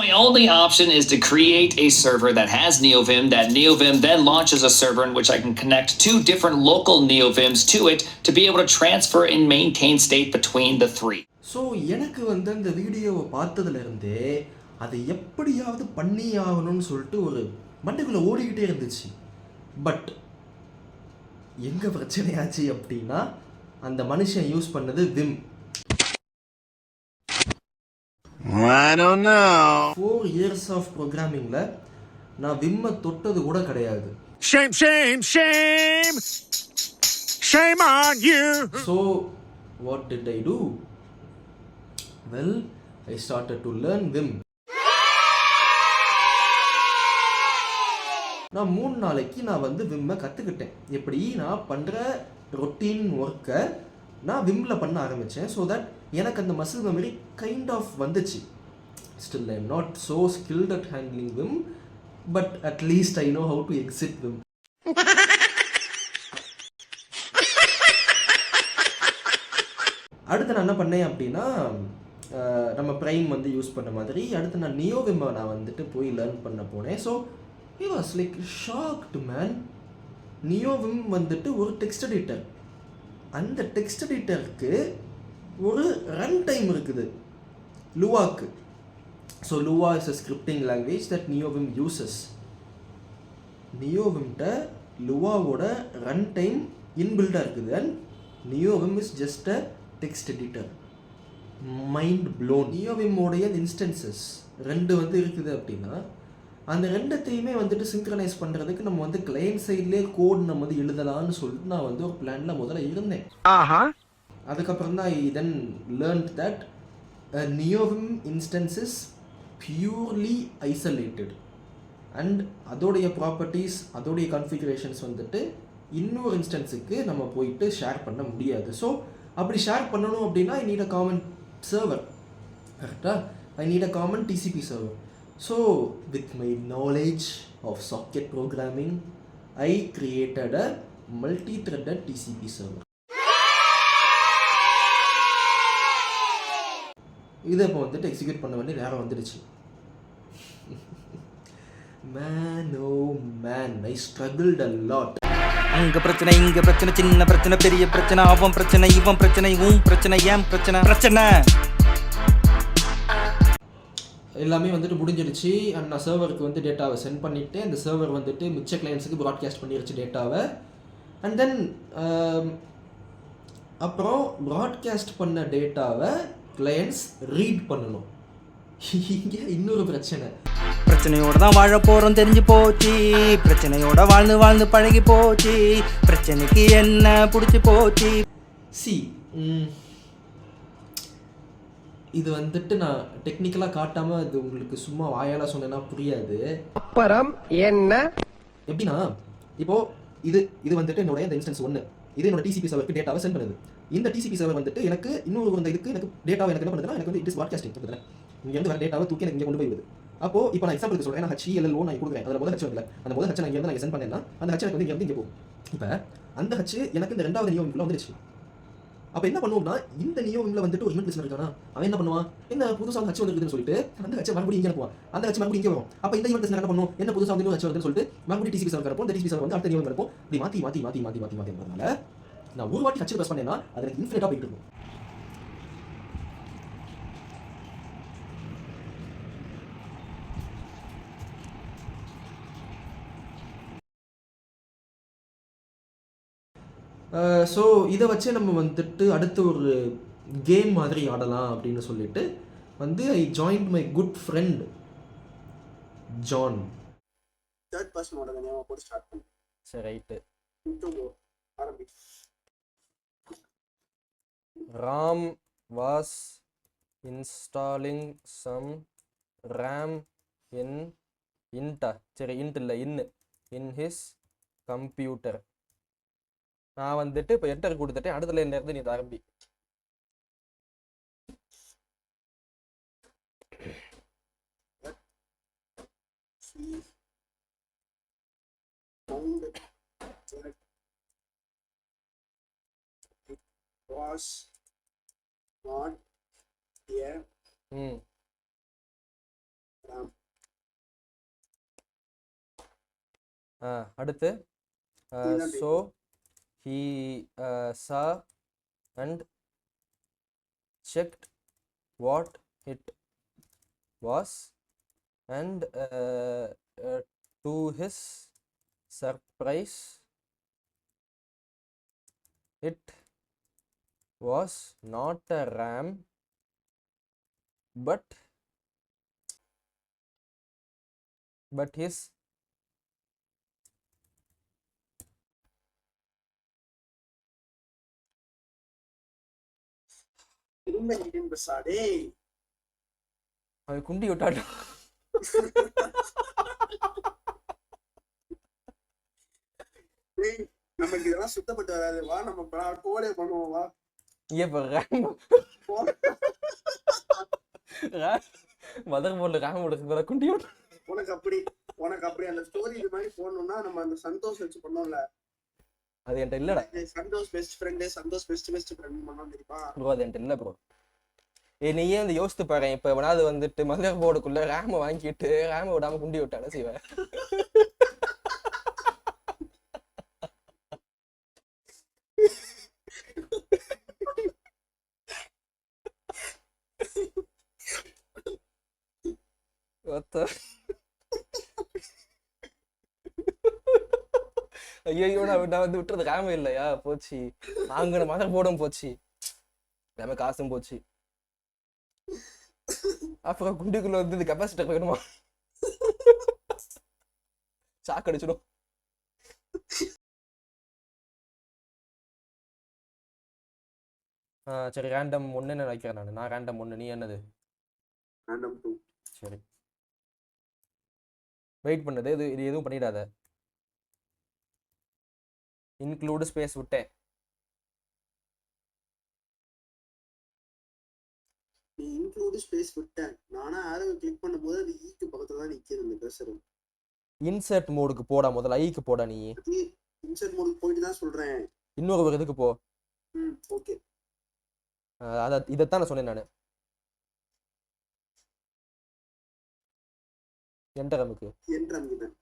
my only option is to create a server that has NeoVim. That NeoVim then launches a server in which I can connect 2 different local NeoVims to it to be able to transfer and maintain state between the 3. So எனக்கு வந்து அந்த வீடியோவை பார்த்ததுலேருந்தே அதை எப்படியாவது பண்ணி ஆகணும்னு சொல்லிட்டு ஒரு மண்டைக்குள்ளே ஓடிக்கிட்டே இருந்துச்சு. பட் எங்கே பிரச்சனையாச்சு அப்படின்னா அந்த மனுஷன் யூஸ் பண்ணது Vim. I don't know. 4 years of programmingல நான் விம்மை தொட்டது கூட கிடையாது. Shame, shame, shame. Shame on you. So what did I do? Well, I started to learn Vim. நான் 3 நாளைக்கு நான் வந்து விம்மை கற்றுக்கிட்டேன். எப்படி நான் பண்ணுற ரொட்டீன் ஒர்க்கை நான் விம்மில் பண்ண ஆரம்பித்தேன். ஸோ தட் எனக்கு அந்த மசில் மெமரி கைண்ட் ஆஃப் வந்துச்சு. Still I am not so skilled at handling Vim, but at least I know how to exit Vim. அடுத்து நான் என்ன பண்ணேன் அப்படின்னா, நம்ம ப்ரைம் வந்து யூஸ் பண்ண மாதிரி அடுத்து நான் நியோவிம்மை நான் வந்துட்டு போய் லேர்ன் பண்ண போனேன். So he was like shocked man. Neovim வந்துட்டு ஒரு டெக்ஸ்ட் எடிட்டர். அந்த டெக்ஸ்ட் எடிட்டருக்கு ஒரு ரன் டைம் இருக்குது லுவாக்கு. So Lua is a scripting language that Neovim uses. நியோவிம்கிட்ட லுவாவோட ரன் டைம் இன்பில்டாக இருக்குது. And Neovim is just a text editor. Mind blown. நியோவிமோடைய இன்ஸ்டன்சஸ் 2 வந்து இருக்குது அப்படின்னா அந்த 2த்தையுமே வந்துட்டு சிங்க்ரனைஸ் பண்ணுறதுக்கு நம்ம வந்து கிளையன்ட் சைட்லேயே கோட் நம்ம வந்து எழுதலான்னு சொல்லிட்டு நான் வந்து ஒரு பிளானில் முதல்ல இருந்தேன். அதுக்கப்புறம் தான் I then learned that Neovim instance is purely isolated and அதோடைய ப்ராப்பர்ட்டிஸ் அதோடைய கான்ஃபிகரேஷன்ஸ் வந்துட்டு இன்னொரு இன்ஸ்டன்ஸுக்கு நம்ம போயிட்டு ஷேர் பண்ண முடியாது. ஸோ அப்படி ஷேர் பண்ணணும் அப்படின்னா I need a common server. கரெக்டாக? I need a common TCP server. So with my knowledge of socket programming, I created a multi-threaded TCP server. இதை இப்போ வந்துட்டு எக்ஸிக்யூட் பண்ண வேண்டிய நேரம் வந்துடுச்சு. Man, oh man, I struggled a lot. அங்க பிரச்சனை, இங்க பிரச்சனை, சின்ன பிரச்சனை, பெரிய பிரச்சனை, அவன் பிரச்சனை, இவன் பிரச்சனை, உன் பிரச்சனை, ஏன் பிரச்சனை, பிரச்சனை எல்லாமே வந்துட்டு முடிஞ்சிடுச்சு. அண்ட் நான் சர்வருக்கு வந்து டேட்டாவை சென்ட் பண்ணிவிட்டு அந்த சர்வர் வந்துட்டு மிச்ச கிளைண்ட்ஸுக்கு ப்ராட்காஸ்ட் பண்ணிடுச்சு டேட்டாவை. அண்ட் தென் அப்புறம் ப்ராட்காஸ்ட் பண்ண டேட்டாவை கிளையண்ட்ஸ் ரீட் பண்ணணும். இங்கே இன்னொரு பிரச்சனை. பிரச்சனையோட தான் வாழ போகிறோம் தெரிஞ்சு போச்சு. பிரச்சனையோட வாழ்ந்து வாழ்ந்து பழகி போச்சு. பிரச்சனைக்கு என்ன பிடிச்சி போச்சு. இது வந்துட்டு நான் டெக்னிக்கலாக காட்டாமல் இது உங்களுக்கு சும்மா வாயால் சொன்னேன்னா புரியாது. அப்புறம் என்ன எப்படின்னா இப்போது இது வந்துட்டு என்னுடைய இந்த இன்ஸ்டன்ஸ் 1. இது என்னோட TCP சர்வருக்கு டேட்டாவை சென்ட் பண்ணுது. இந்த TCP சர்வர் வந்துட்டு எனக்கு இன்னொரு இந்த இதுக்கு எனக்கு டேட்டாவை எனக்கு என்ன பண்ணுதுன்னா எனக்கு வந்து இட் இஸ் ப்ராட்காஸ்டிங் பண்ணுறேன். இங்கேருந்து வர டேட்டாவை தூக்கி எனக்கு இங்கே கொண்டு போய் விடுது. அப்போது இப்போ நான் எக்ஸாம்பிளுக்கு சொல்கிறேன். நான் HELLO நான் கொடுக்குறேன். அதில் முதல் H வரல. அந்த முதல் H நான் இங்கே நான் சென்ட் பண்ணேன்னா அந்த H எனக்கு வந்து இங்கே போகும். இப்போ அந்த H எனக்கு இந்த 2வது நியோவிம்ல வந்துடுச்சு. அப்போ என்ன பண்ணுவோம்னா இந்த நியோவிம்ல வந்துட்டு ஒரு இமெண்ட் லிஸ்னர் இருக்கானா அவன் என்ன பண்ணுவான், என்ன புதுசாக H வந்துருக்குதுன்னு சொல்லிட்டு அந்த H மறுபடியும் இங்கே அனுப்புவான். அந்த H மறுபடியும் இங்கே வரும். அப்போ இந்த இமெண்ட் லிஸ்னர் என்ன பண்ணுவோம், என்ன புதுசாக வந்து H வருதுன்னு சொல்லிட்டு மறுபடியும் TCP சர்வர் இருப்போம். இந்த TCP சர்வர் வந்து அடுத்த நியோவிம் இருப்போம். இப்படி மாற்றி வரனால நான் ஒரு வாட்டி H ப்ரெஸ் பண்ணேன்னா அது எனக்கு இன்ஃபினிட்டாக போயிட்டு இருக்கும். ஸோ இதை வச்சே நம்ம வந்துட்டு அடுத்து ஒரு கேம் மாதிரி ஆடலாம் அப்படின்னு சொல்லிட்டு வந்து I joined my good friend John. Third பர்சனோட நேம் போட்டு ஸ்டார்ட் பண்ணு. சரி ரைட்டு. ஆரம்பி. Ram was installing some RAM சரி இன்ட் இல்லை இன் ஹிஸ் கம்ப்யூட்டர். நான் வந்துட்டு இப்போ என்டர் கொடுத்துட்டேன். அடுத்த லைன்ல இருந்து நீ ஆரம்பி. Was not a அடுத்து நீதான் so he saw and checked what it was and to his surprise it was not a ram but his திரும்ப இந்தியன் பஸ்ஸா டேய் அவன் குண்டி விட்டான். டேய் நமக்கு இதெல்லாம் சுத்தப்பட்டு வராது வா நம்ம கோடே பண்ணுவோம் வா இங்கே இப்போ ரேம் மதர் போர்டில் ரேம் எடுக்க குண்டி விட்டு உனக்கு அப்படி அந்த ஸ்டோரி இது மாதிரி போடணும்னா நம்ம அந்த சந்தோஷ் வச்சு பண்ணோம்ல, அது என்கிட்ட இல்லடா Santhosh best friend Santhosh best friend பண்ணோம் தெரியுமா ப்ரோ. அது என்கிட்ட இல்லை ப்ரோ. நீயே வந்து யோசித்து பாரு, இப்போ எவனாவது வந்துட்டு மதர் போர்டுக்குள்ள ரேமை வாங்கிட்டு ரேமை விடாம குண்டி விட்டானே செய்வேன். ஐயோ நான் வந்து விட்டுறது ரேமை இல்லையா போச்சு, வாங்கின மதர் போர்டும் போச்சு, எல்லாமே காசும் போச்சு. அப்புறம் குண்டிக்குள்ள வந்து கெப்பாசிட்டர் வேணுமா, சாக்கு அடிச்சிடும். சரி ரேண்டம் ஒன்று என்ன வைக்கிறேன் நான் ரேண்டம் ஒன்று, நீ என்னது ரேண்டம் 2. சரி வெயிட் பண்ணது இது எதுவும் பண்ணிடாத. இன்க்ளூடு ஸ்பேஸ் விட்டேன். நீ இன்க்ளூட் ஸ்பேஸ் விட்டேன், நானா ஆரோ கிளிக் பண்ணும்போது அது ஈக்கு பக்கத்துல தான் நிக்குது இந்த கர்சர். இன்சர்ட் மோடுக்கு போடா, முதல்ல ஐக்கு போடா. நீ இன்சர்ட் மோடுக்கு போயிட்டு தான் சொல்றேன். இன்னொரு இதுக்கு போ. ஓகே இதைத்தான் நான் சொன்னேன் நான். என்டரமுக்கு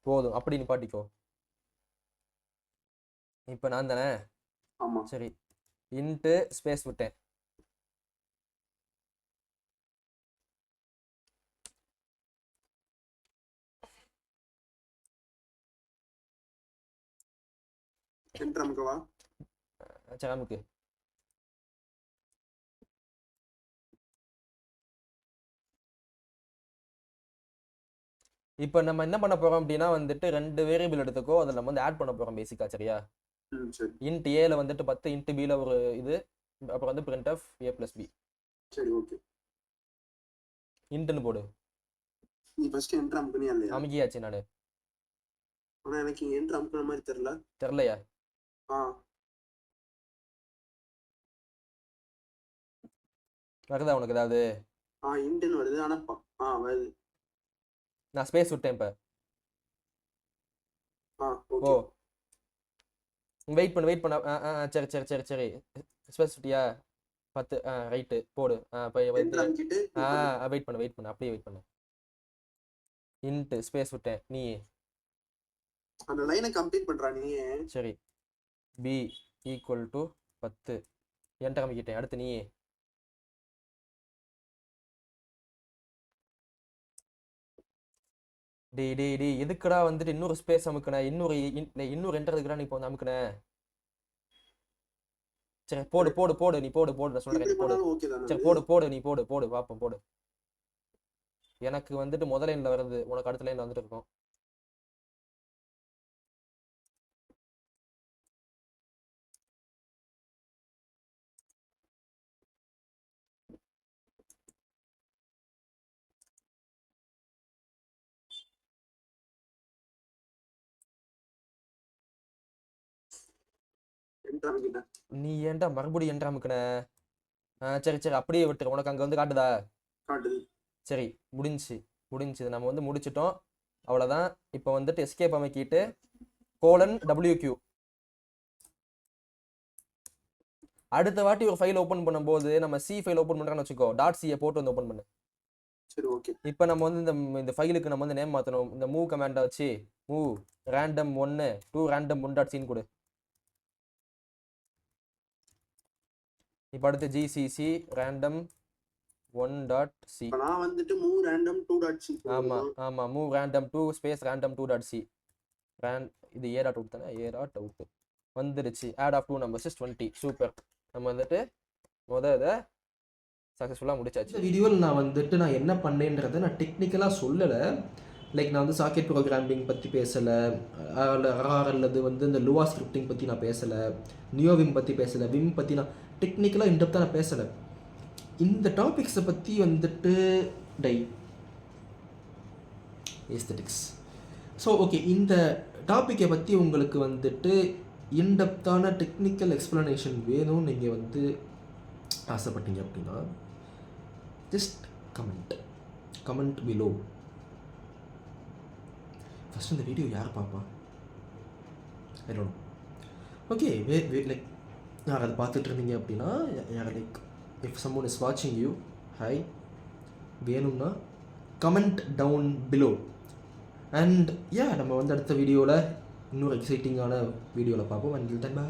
போதும், அப்படி நிப்பாட்டிக்கோ. இப்போ நான் தானே. ஆமா சரி இன்ட்டு ஸ்பேஸ் விட்டேன். என்ட்ரமுக்கு வா. சராமுக்கு இப்போ நம்ம என்ன பண்ண போறோம் அப்படின்னா வந்துட்டு 2 வேரியபிள் எடுத்துக்கோ, அதில் நம்ம வந்து ஆட் பண்ண போறோம் பேசிக்கா. சரியா? இன்ட் ஏல வந்துட்டு 10, இன்ட் பில ஒரு இது, அப்புறம் வந்து பிரிண்ட் ஆஃப் a + b. சரி ஓகே இன்ட்னு போடு. நீ ஃபர்ஸ்ட் என்டர் அமுக்குனியா இல்லையா? அமுக்கியாச்சு நானு. ஆனா எனக்கு என்டர் அமுக்குற மாதிரி தெரியலையா? வருதா உனக்கு ஏதாவது? இன்ட்னு வருது ஆனா வருது. நான் ஸ்பேஸ் விட்டேன் இப்ப. ஓகே வெயிட் பண்ண. சரி சரி சரி சரி ஸ்பேஸ் விட்டியா? 10 ரைட்டு போடு. வெயிட் பண்ண அப்படியே வெயிட் பண்ணு. இன்ட் ஸ்பேஸ் விட்டேன். நீ அந்த லைனை கம்ப்ளீட் பண்றா நீ. சரி b = 10 என்டர் அமைக்கிட்டேன். அடுத்து நீ டேய் எதுக்குடா வந்துட்டு இன்னொரு ஸ்பேஸ் அமுக்குன, இன்னொரு என்டர் இருக்குடா நீ இப்போ வந்து அமுக்குன. சரி போடு நீ போடு நான் சொல்றேன் போடு. சரி போடு நீ போடு பாப்போம் போடு. எனக்கு வந்துட்டு முதல் லைன்ல வருது, உனக்கு அடுத்த லைன்ல வந்துட்டு இருக்கும். நீ ஏன்டா மறுபடியும் என்டர் அமுக்குன? சரி அப்படியே விட்டுரு. உனக்கு அங்க வந்து காட்டுதா? சரி முடிஞ்சு நம்ம வந்து முடிச்சிட்டோம், அவ்வளவுதான். இப்போ வந்துட்டு எஸ்கேப் அமைக்கிட்டு :WQ. அடுத்த வாட்டி ஒரு ஃபைல் ஓபன் பண்ணும்போது நம்ம C ஃபைல் ஓபன் பண்றோம்னு வச்சுக்கோ, .c போட்டு வந்து ஓபன் பண்ணு. சரி ஓகே. இப்போ நம்ம வந்து இந்த ஃபைலுக்கு நம்ம வந்து நேம் மாற்றணும். இந்த மூவ் கமாண்டை வச்சு move random 1 to random 1.c கொடு. இப்போ அடுத்து ஜிசிசி random 1.c. இப்போ நான் வந்துட்டு மூவ் ரேண்டம் 2.c. ஆமா move random 2 space random 2.c. இது ஏ டாட் அவுட் தானே, ஏ டாட் அவுட் வந்துருச்சு. Add of 2 numbers is 20. Super. நம்ம வந்துட்டு இதை சக்ஸஸ்ஃபுல்லாக முடிச்சாச்சு. இந்த வீடியோவில் நான் என்ன பண்ணேன்றதை நான் டெக்னிக்கலாக சொல்லலை. லைக் நான் வந்து சாக்கெட் ப்ரோக்ராமிங் பற்றி பேசலை, அல்லது வந்து இந்த லுவா ஸ்கிரிப்டிங் பற்றி நான் பேசலை, நியோவிம் பற்றி பேசலை, விம் பற்றி நான் டெக்னிக்கலாக இன்டெப்த்தாக நான் பேசலை. இந்த டாபிக்ஸை பற்றி வந்துட்டு ஏஸ்தட்டிக்ஸ். ஸோ ஓகே, இந்த டாப்பிக்கை பற்றி உங்களுக்கு வந்துட்டு இன்டெப்த்தான டெக்னிக்கல் எக்ஸ்ப்ளனேஷன் வேணும்னு நீங்கள் வந்து ஆசைப்பட்டீங்க அப்படின்னா ஜஸ்ட் கமெண்ட் பிலோ. ஃபஸ்ட் இந்த வீடியோ யார் பார்ப்பா? I don't know. Okay, like யார் அதை பார்த்துட்டு இருந்தீங்க அப்படின்னா, யார் லைக் இஃப் சம்மோன் இஸ் வாட்சிங் யூ, ஹாய், வேணும்னா கமெண்ட் டவுன் பிலோ. அண்ட் நம்ம வந்து அடுத்த வீடியோவில் இன்னொரு எக்ஸைட்டிங்கான வீடியோவில் பார்ப்போம். And then by.